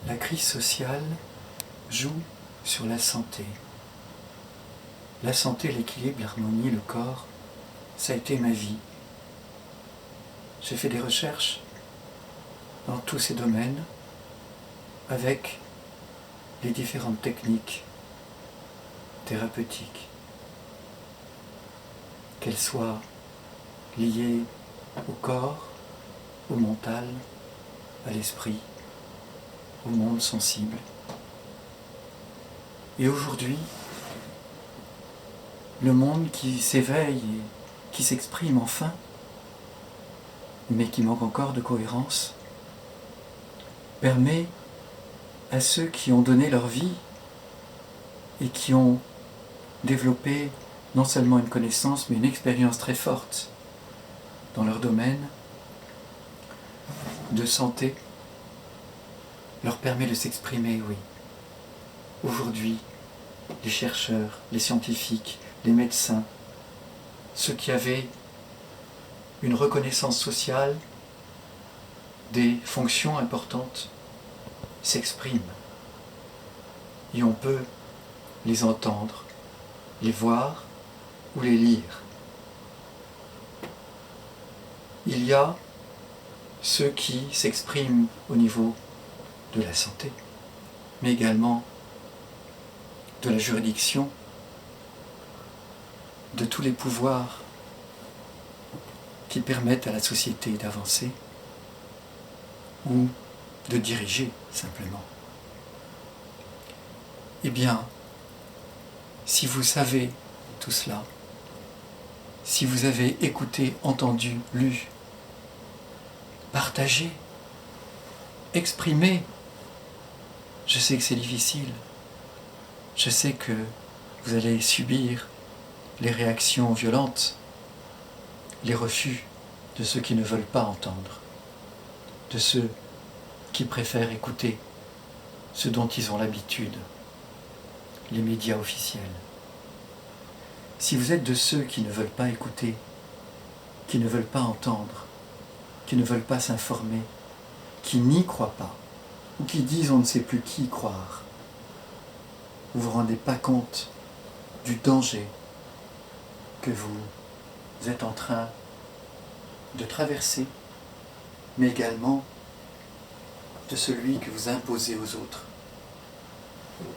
La crise sociale joue sur la santé. La santé, l'équilibre, l'harmonie, le corps, ça a été ma vie. J'ai fait des recherches dans tous ces domaines avec les différentes techniques thérapeutiques, qu'elles soient liées au corps, au mental, à l'esprit, au monde sensible. Et aujourd'hui, le monde qui s'éveille et qui s'exprime enfin, mais qui manque encore de cohérence, permet à ceux qui ont donné leur vie et qui ont développé non seulement une connaissance, mais une expérience très forte dans leur domaine de santé, leur permet de s'exprimer, oui. Aujourd'hui, les chercheurs, les scientifiques, les médecins, ceux qui avaient une reconnaissance sociale, des fonctions importantes, s'expriment. Et on peut les entendre, les voir ou les lire. Il y a ceux qui s'expriment au niveau de la santé, mais également de la juridiction, de tous les pouvoirs qui permettent à la société d'avancer ou de diriger simplement. Eh bien, si vous savez tout cela, si vous avez écouté, entendu, lu, partagé, exprimé, je sais que c'est difficile, je sais que vous allez subir les réactions violentes, les refus de ceux qui ne veulent pas entendre, de ceux qui préfèrent écouter ce dont ils ont l'habitude, les médias officiels. Si vous êtes de ceux qui ne veulent pas écouter, qui ne veulent pas entendre, qui ne veulent pas s'informer, qui n'y croient pas, ou qui disent on ne sait plus qui croire, vous ne vous rendez pas compte du danger que vous êtes en train de traverser, mais également de celui que vous imposez aux autres.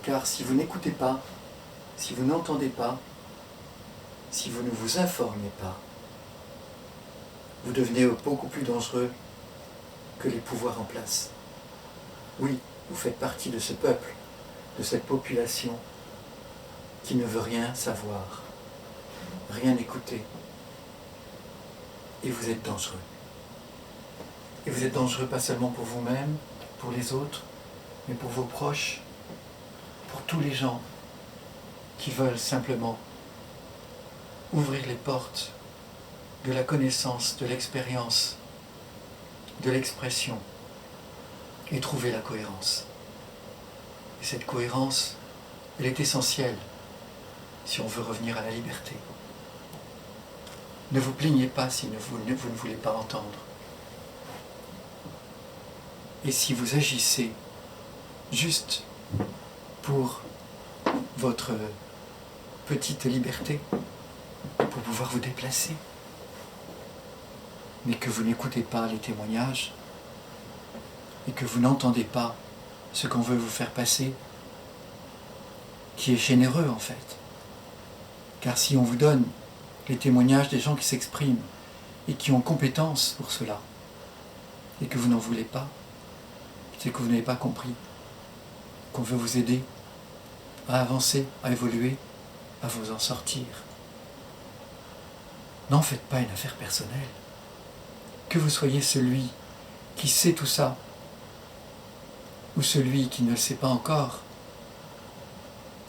Car si vous n'écoutez pas, si vous n'entendez pas, si vous ne vous informez pas, vous devenez beaucoup plus dangereux que les pouvoirs en place. Oui, vous faites partie de ce peuple, de cette population qui ne veut rien savoir, rien écouter. Et vous êtes dangereux. Et vous êtes dangereux pas seulement pour vous-même, pour les autres, mais pour vos proches, pour tous les gens qui veulent simplement ouvrir les portes de la connaissance, de l'expérience, de l'expression et trouver la cohérence. Et cette cohérence, elle est essentielle si on veut revenir à la liberté. Ne vous plaignez pas si vous ne voulez pas entendre. Et si vous agissez juste pour votre petite liberté, pour pouvoir vous déplacer, mais que vous n'écoutez pas les témoignages et que vous n'entendez pas ce qu'on veut vous faire passer, qui est généreux en fait. Car si on vous donne les témoignages des gens qui s'expriment et qui ont compétence pour cela, et que vous n'en voulez pas, c'est que vous n'avez pas compris qu'on veut vous aider à avancer, à évoluer, à vous en sortir. N'en faites pas une affaire personnelle. Que vous soyez celui qui sait tout ça, ou celui qui ne le sait pas encore,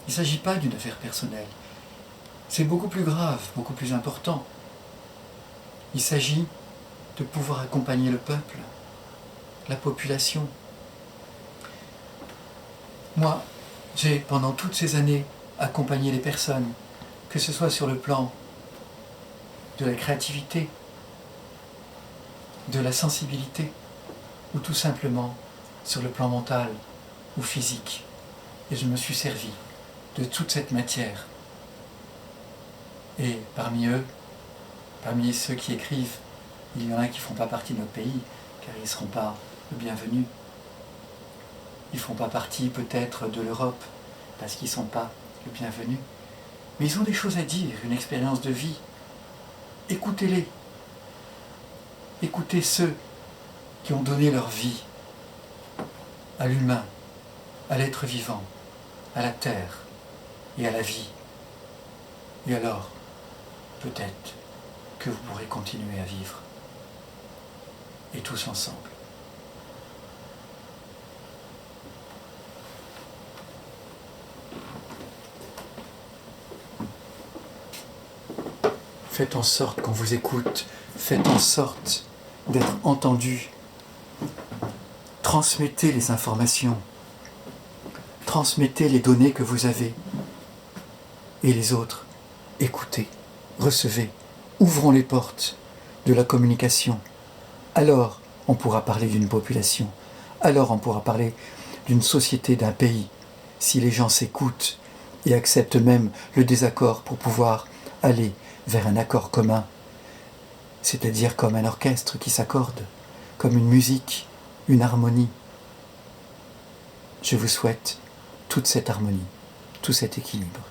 il ne s'agit pas d'une affaire personnelle. C'est beaucoup plus grave, beaucoup plus important. Il s'agit de pouvoir accompagner le peuple, la population. Moi, j'ai pendant toutes ces années accompagné les personnes, que ce soit sur le plan de la créativité, de la sensibilité, ou tout simplement sur le plan mental, ou physique. Et je me suis servi de toute cette matière. Et parmi eux, parmi ceux qui écrivent, il y en a qui ne font pas partie de notre pays, car ils ne seront pas le bienvenu. Ils ne font pas partie peut-être de l'Europe, parce qu'ils ne sont pas le bienvenu. Mais ils ont des choses à dire, une expérience de vie. Écoutez-les. Écoutez ceux qui ont donné leur vie à l'humain, à l'être vivant, à la terre et à la vie. Et alors, peut-être que vous pourrez continuer à vivre. Et tous ensemble. Faites en sorte qu'on vous écoute, faites en sorte d'être entendu. Transmettez les informations, transmettez les données que vous avez. Et les autres, écoutez, recevez, ouvrons les portes de la communication. Alors, on pourra parler d'une population. Alors, on pourra parler d'une société, d'un pays. Si les gens s'écoutent et acceptent même le désaccord pour pouvoir aller vers un accord commun, c'est-à-dire comme un orchestre qui s'accorde, comme une musique, une harmonie. Je vous souhaite toute cette harmonie, tout cet équilibre.